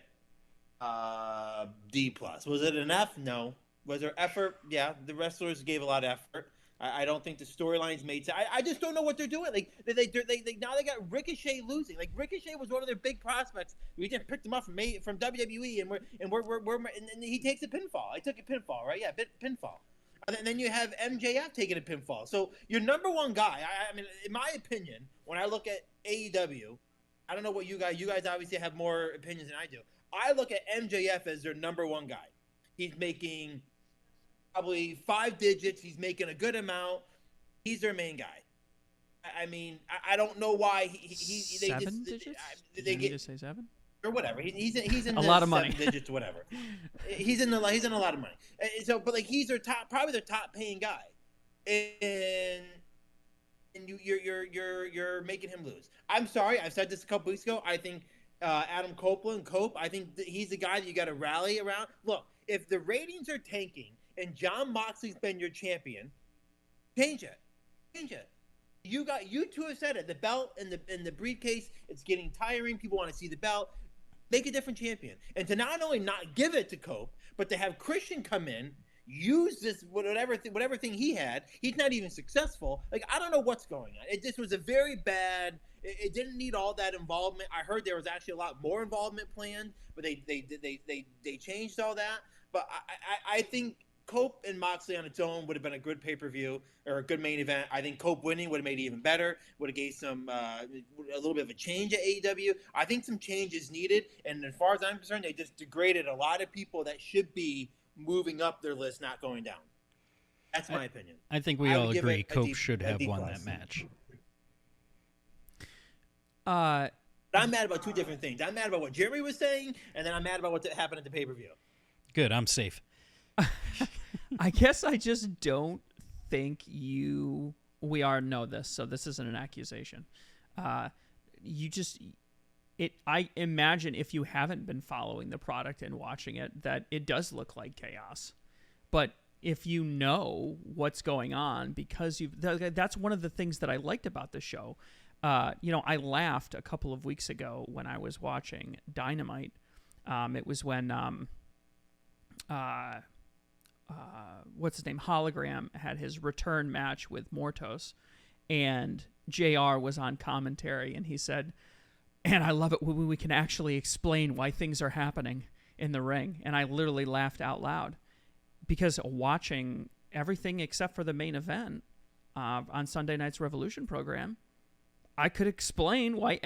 D+. Was it an F? No. Was there effort? Yeah, the wrestlers gave a lot of effort. I don't think the storylines made sense. I just don't know what they're doing. Like they now they got Ricochet losing. Like Ricochet was one of their big prospects. We just picked him up from WWE, and he takes a pinfall. I took a pinfall, right? Yeah, pinfall. And then you have MJF taking a pinfall. So your number one guy. I mean, in my opinion, when I look at AEW, I don't know what you guys obviously have more opinions than I do. I look at MJF as their number one guy. He's making probably 5 digits. He's making a good amount. He's their main guy. I mean, I don't know why he they 7 just, digits? They Did you get need to say 7? or whatever. He's in A the lot of 7 money. digits or whatever. He's in a lot of money. So, but like he's probably their top paying guy, and you're making him lose. I'm sorry. I've said this a couple weeks ago. I think Adam Copeland, I think he's the guy that you got to rally around. Look, if the ratings are tanking and Jon Moxley's been your champion, change it. You two have said it. The belt and the briefcase, it's getting tiring. People want to see the belt. Make a different champion. And to not only not give it to Cope, but to have Christian come in, use this whatever thing he had. He's not even successful. Like I don't know what's going on. It just was a very bad. It didn't need all that involvement. I heard there was actually a lot more involvement planned, but they changed all that. But I think Cope and Moxley on its own would have been a good pay-per-view or a good main event. I think Cope winning would have made it even better. Would have gave some a little bit of a change at AEW. I think some change is needed. And as far as I'm concerned, they just degraded a lot of people that should be moving up their list, not going down. That's my opinion. I think we all agree Cope should have won that match. But I'm mad about two different things. I'm mad about what Jeremy was saying, and then I'm mad about what happened at the pay-per-view. Good, I'm safe. I guess I just don't think we are know this, so this isn't an accusation. I imagine if you haven't been following the product and watching it, that it does look like chaos. But if you know what's going on, because that's one of the things that I liked about the show. I laughed a couple of weeks ago when I was watching Dynamite. It was when what's his name? Hologram had his return match with Mortos, and JR was on commentary, and he said, and I love it when we can actually explain why things are happening in the ring. And I literally laughed out loud because watching everything except for the main event on Sunday night's Revolution program, I could explain why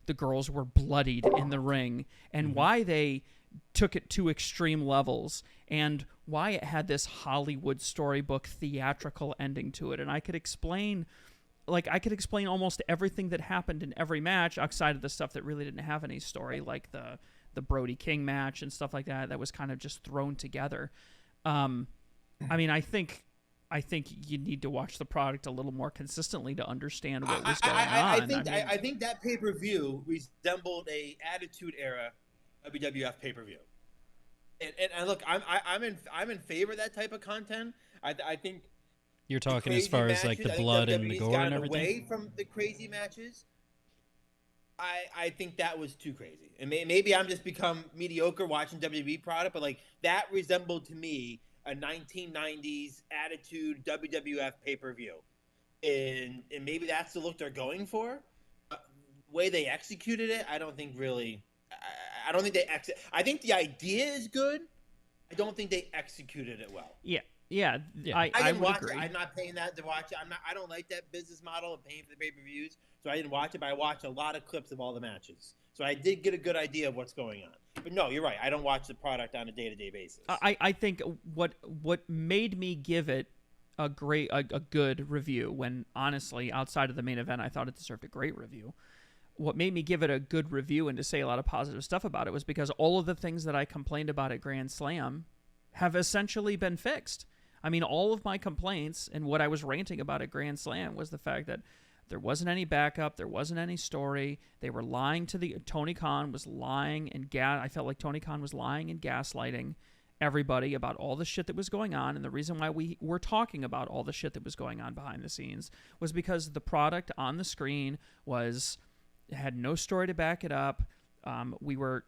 the girls were bloodied in the ring and why they took it to extreme levels and why it had this Hollywood storybook theatrical ending to it. And I could explain almost everything that happened in every match outside of the stuff that really didn't have any story, like the Brody King match and stuff like that was kind of just thrown together. I mean, I think you need to watch the product a little more consistently to understand what was going on. I think that pay-per-view resembled a Attitude Era WWF pay-per-view. And look, I'm in favor of that type of content. I think you're talking as far as like the blood and the gore and everything. Away from the crazy matches, I think that was too crazy. And maybe I'm just become mediocre watching WWE product, but like that resembled to me a 1990s Attitude WWF pay-per-view, and maybe that's the look they're going for. The way they executed it, I don't think really. I don't think they I think the idea is good. I don't think they executed it well. Yeah. I would watch agree. it. I'm not paying that to watch it. I don't like that business model of paying for the pay-per-views. so I didn't watch it, but I watched a lot of clips of all the matches. So I did get a good idea of what's going on. But no, you're right. I don't watch the product on a day-to-day basis. I think what made me give it a good review, when honestly, outside of the main event, I thought it deserved a great review. What made me give it a good review and to say a lot of positive stuff about it was because all of the things that I complained about at Grand Slam have essentially been fixed. I mean, all of my complaints and what I was ranting about at Grand Slam was the fact that there wasn't any backup, there wasn't any story. They were lying to Tony Khan was lying and I felt like Tony Khan was lying and gaslighting everybody about all the shit that was going on. And the reason why we were talking about all the shit that was going on behind the scenes was because the product on the screen had no story to back it up. We were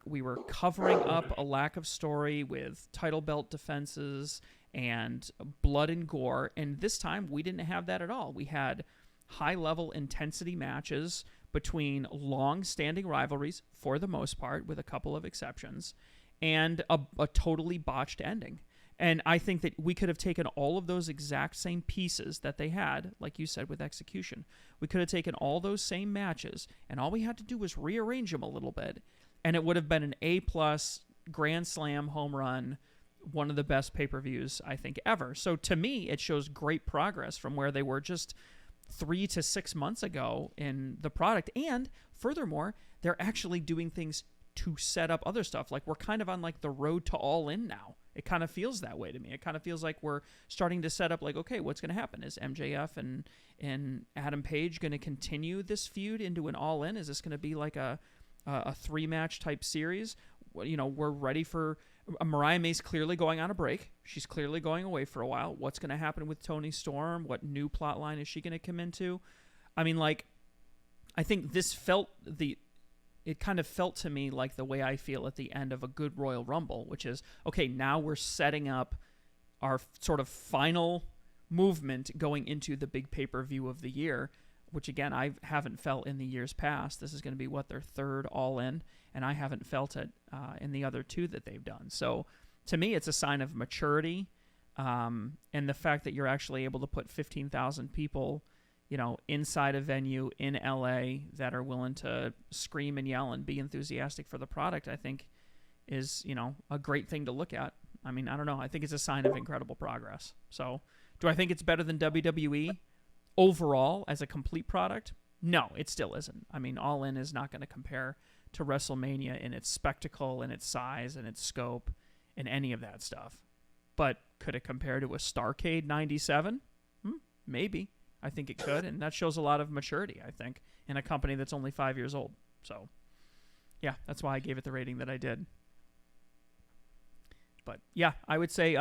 covering up a lack of story with title belt defenses and blood and gore. And this time we didn't have that at all. We had high-level intensity matches between long-standing rivalries, for the most part, with a couple of exceptions, and a totally botched ending. And I think that we could have taken all of those exact same pieces that they had, like you said, with Execution. We could have taken all those same matches, and all we had to do was rearrange them a little bit, and it would have been an A-plus Grand Slam home run, one of the best pay-per-views, I think, ever. So to me, it shows great progress from where they were just 3 to 6 months ago in the product. And furthermore, they're actually doing things to set up other stuff. Like, we're kind of on like the road to All In now. It kind of feels that way to me. It kind of feels like we're starting to set up like, okay, what's going to happen? Is MJF and Adam Page going to continue this feud into an All In? Is this going to be like a 3-match type series? You know, we're ready for Mariah May's clearly going on a break. She's clearly going away for a while. What's going to happen with Toni Storm? What new plot line is she going to come into? I mean, like, I think it kind of felt to me like the way I feel at the end of a good Royal Rumble, which is, okay, now we're setting up our sort of final movement going into the big pay-per-view of the year, which, again, I haven't felt in the years past. This is going to be, their third All-In, and I haven't felt it in the other two that they've done. So, to me, it's a sign of maturity, and the fact that you're actually able to put 15,000 people, inside a venue in LA that are willing to scream and yell and be enthusiastic for the product, I think is, a great thing to look at. I mean, I don't know. I think it's a sign of incredible progress. So, do I think it's better than WWE overall as a complete product? No, it still isn't. I mean, All In is not going to compare to WrestleMania in its spectacle and its size and its scope and any of that stuff. But could it compare to a Starrcade 97? Maybe. I think it could, and that shows a lot of maturity, I think, in a company that's only 5 years old. So, yeah, that's why I gave it the rating that I did. But, yeah, I would say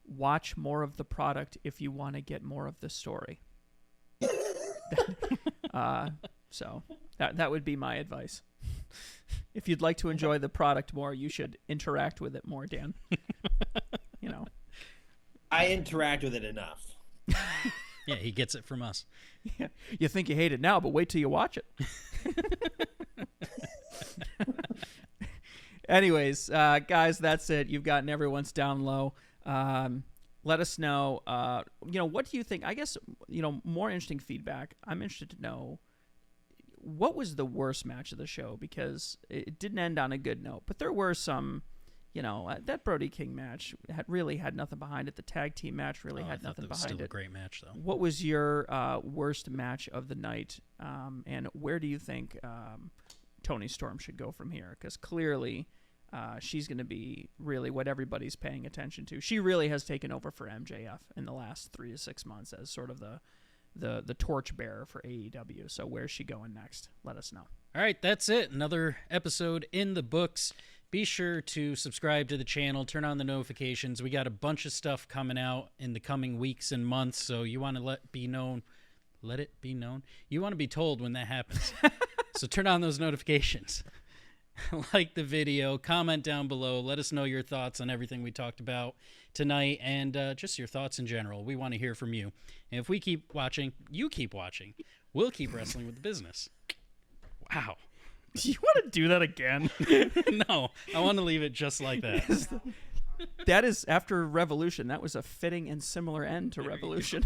watch more of the product if you want to get more of the story. So that would be my advice. If you'd like to enjoy the product more, you should interact with it more, Dan. I interact with it enough. Yeah, he gets it from us. Yeah. You think you hate it now, but wait till you watch it. Anyways, guys, that's it. You've gotten everyone's down low. Let us know, what do you think? I guess, more interesting feedback. I'm interested to know, what was the worst match of the show? Because it didn't end on a good note, but there were some, that Brody King match had nothing behind it. The tag team match really had nothing behind it. Still a great match, though. What was your worst match of the night? And where do you think Toni Storm should go from here? Because clearly she's going to be really what everybody's paying attention to. She really has taken over for MJF in the last 3 to 6 months as sort of the torchbearer for AEW. So where's she going next? Let us know. All right, that's it. Another episode in the books. Be sure to subscribe to the channel, turn on the notifications. We got a bunch of stuff coming out in the coming weeks and months, so you want to let it be known. You want to be told when that happens. So turn on those notifications. Like the video, comment down below, let us know your thoughts on everything we talked about tonight, and just your thoughts in general. We want to hear from you. And if we keep watching, you keep watching, we'll keep wrestling with the business. Wow. Do you want to do that again? No, I want to leave it just like that. That is, after Revolution, that was a fitting and similar end to Revolution.